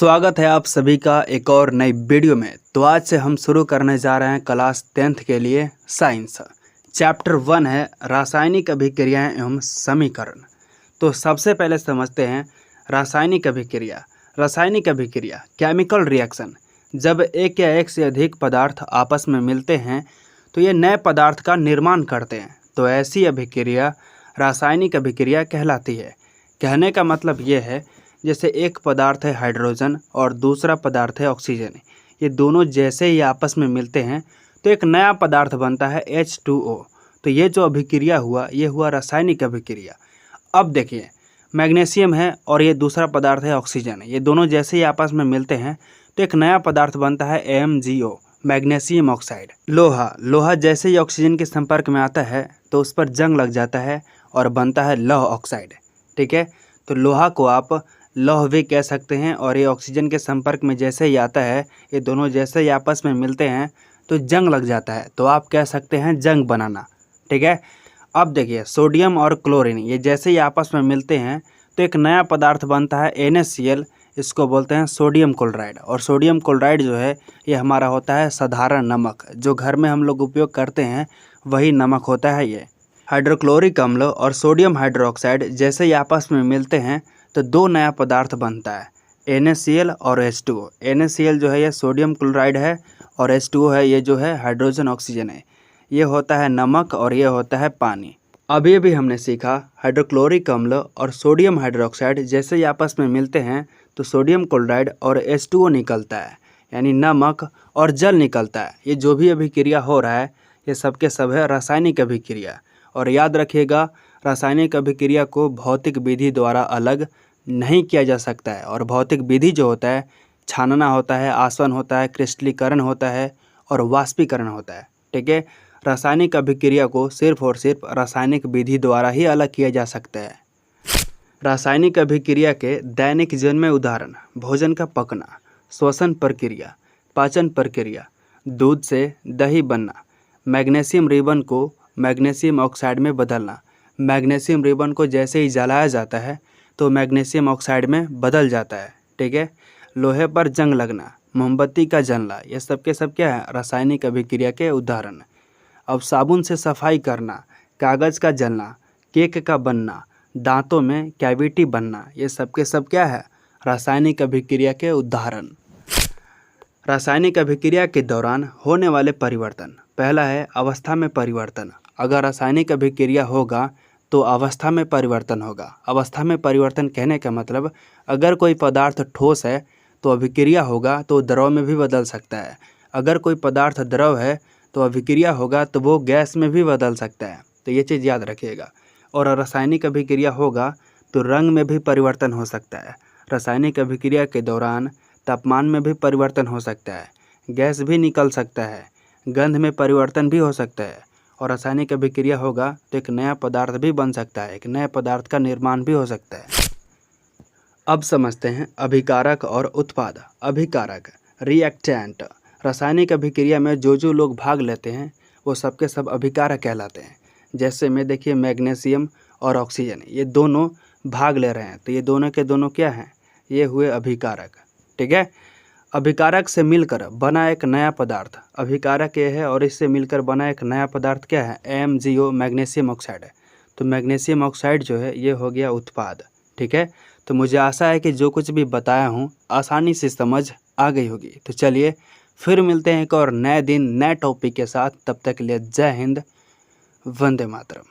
स्वागत है आप सभी का एक और नई वीडियो में। तो आज से हम शुरू करने जा रहे हैं क्लास 10th के लिए साइंस। चैप्टर 1 है रासायनिक अभिक्रियाएं एवं समीकरण। तो सबसे पहले समझते हैं रासायनिक अभिक्रिया। रासायनिक अभिक्रिया केमिकल रिएक्शन। जब एक या एक से अधिक पदार्थ आपस में मिलते हैं तो ये नए पदार्थ का निर्माण करते हैं, तो ऐसी अभिक्रिया रासायनिक अभिक्रिया कहलाती है। कहने का मतलब ये है, जैसे एक पदार्थ है हाइड्रोजन और दूसरा पदार्थ है ऑक्सीजन, ये दोनों जैसे ही आपस में मिलते हैं तो एक नया पदार्थ बनता है H2O। तो ये जो अभिक्रिया हुआ ये हुआ रासायनिक अभिक्रिया। अब देखिए, मैग्नीशियम है और ये दूसरा पदार्थ है ऑक्सीजन, ये दोनों जैसे ही आपस में मिलते हैं तो एक नया पदार्थ बनता है MgO, मैग्नीशियम ऑक्साइड। लोहा जैसे ही ऑक्सीजन के संपर्क में आता है तो उस पर जंग लग जाता है और बनता है लौह ऑक्साइड। ठीक है, तो लोहा को आप लौह भी कह सकते हैं। और ये ऑक्सीजन के संपर्क में जैसे ही आता है, ये दोनों जैसे ही आपस में मिलते हैं तो जंग लग जाता है, तो आप कह सकते हैं जंग बनाना। ठीक है, अब देखिए सोडियम और क्लोरीन ये जैसे ही आपस में मिलते हैं तो एक नया पदार्थ बनता है NaCl, इसको बोलते हैं सोडियम क्लोराइड। और सोडियम क्लोराइड जो है ये हमारा होता है साधारण नमक, जो घर में हम लोग उपयोग करते हैं वही नमक होता है ये। हाइड्रोक्लोरिक अम्ल और सोडियम हाइड्रोक्साइड जैसे ही आपस में मिलते हैं तो दो नया पदार्थ बनता है NaCl और H2O। NaCl जो है ये सोडियम क्लोराइड है और H2O है ये जो है हाइड्रोजन ऑक्सीजन है। ये होता है नमक और ये होता है पानी। अभी अभी हमने सीखा हाइड्रोक्लोरिक अम्ल और सोडियम हाइड्रोक्साइड जैसे ही आपस में मिलते हैं तो सोडियम क्लोराइड और H2O निकलता है, यानी नमक और जल निकलता है। ये जो भी अभिक्रिया हो रहा है ये सब के सब है रासायनिक अभिक्रिया। और याद रखिएगा, रासायनिक अभिक्रिया को भौतिक विधि द्वारा अलग नहीं किया जा सकता है। और भौतिक विधि जो होता है, छानना होता है, आसवन होता है, क्रिस्टलीकरण होता है और वाष्पीकरण होता है। ठीक है, रासायनिक अभिक्रिया को सिर्फ और सिर्फ रासायनिक विधि द्वारा ही अलग किया जा सकता है। रासायनिक अभिक्रिया के दैनिक जीवन में उदाहरण: भोजन का पकना, श्वसन प्रक्रिया, पाचन प्रक्रिया, दूध से दही बनना, मैग्नीशियम रिबन को मैग्नीशियम ऑक्साइड में बदलना। मैग्नीशियम रिबन को जैसे ही जलाया जाता है तो मैग्नीशियम ऑक्साइड में बदल जाता है। ठीक है, लोहे पर जंग लगना, मोमबत्ती का जलना, ये सब के सब क्या है? रासायनिक अभिक्रिया के उदाहरण। अब साबुन से सफाई करना, कागज़ का जलना, केक का बनना, दांतों में कैविटी बनना, ये सब के सब क्या है? रासायनिक अभिक्रिया के उदाहरण। रासायनिक अभिक्रिया के दौरान होने वाले परिवर्तन। पहला है अवस्था में परिवर्तन। अगर रासायनिक अभिक्रिया होगा तो अवस्था में परिवर्तन होगा। अवस्था में परिवर्तन कहने का मतलब, अगर कोई पदार्थ ठोस है तो अभिक्रिया होगा तो द्रव में भी बदल सकता है। अगर कोई पदार्थ द्रव है तो अभिक्रिया होगा तो वो गैस में भी बदल सकता है। तो ये चीज़ याद रखिएगा। और रासायनिक अभिक्रिया होगा तो रंग में भी परिवर्तन हो सकता है। रासायनिक अभिक्रिया के दौरान तापमान में भी परिवर्तन हो सकता है, गैस भी निकल सकता है, गंध में परिवर्तन भी हो सकता है। और रासायनिक अभिक्रिया होगा तो एक नया पदार्थ भी बन सकता है, एक नए पदार्थ का निर्माण भी हो सकता है। अब समझते हैं अभिकारक और उत्पाद। अभिकारक रिएक्टेंट। रासायनिक अभिक्रिया में जो लोग भाग लेते हैं वो सबके सब अभिकारक कहलाते हैं। जैसे में देखिए मैग्नीशियम और ऑक्सीजन ये दोनों भाग ले रहे हैं तो ये दोनों के दोनों क्या हैं? ये हुए अभिकारक। ठीक है, अभिकारक से मिलकर बना एक नया पदार्थ अभिकारक ये है और इससे मिलकर बना एक नया पदार्थ क्या है? MgO, मैग्नीशियम ऑक्साइड है। तो मैग्नीशियम ऑक्साइड जो है ये हो गया उत्पाद। ठीक है, तो मुझे आशा है कि जो कुछ भी बताया हूँ आसानी से समझ आ गई होगी। तो चलिए फिर मिलते हैं एक और नए दिन नए टॉपिक के साथ। तब तक के लिए जय हिंद, वंदे मातरम।